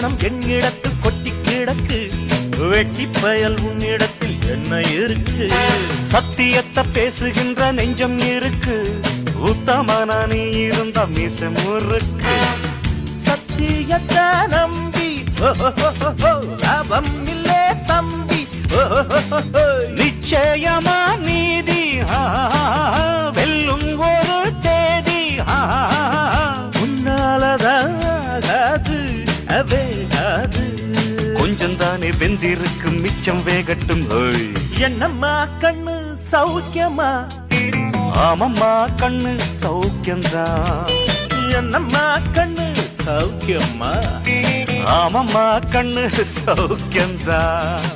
பணம் என்னிடத்தில் கொட்டி கிடக்கு, வெட்டி பயல் உன்னிடத்தில் என்ன இருக்கு? சத்தியத்தை பேசுகின்ற நெஞ்சம் இருக்கு, உத்தமன நீ இருந்த மீச முறுக்கு. சத்தியத்தை நம்பி லாபம் இல்லே தம்பி, நிச்சயமா நீதி வெல்லும் ஒரு தேதி. உன்னாலதாகாது வேகாது, கொஞ்சம் தானே வெந்திருக்கு மிச்சம் வேகட்டும். என்னம்மா கண்ணு சௌக்கியமா? ஆமம்மா கண்ணு சௌக்கியம்தான். என்னம்மா கண்ணு சௌக்கியமா? ஆமம்மா கண்ணு சௌக்கியம்தான்.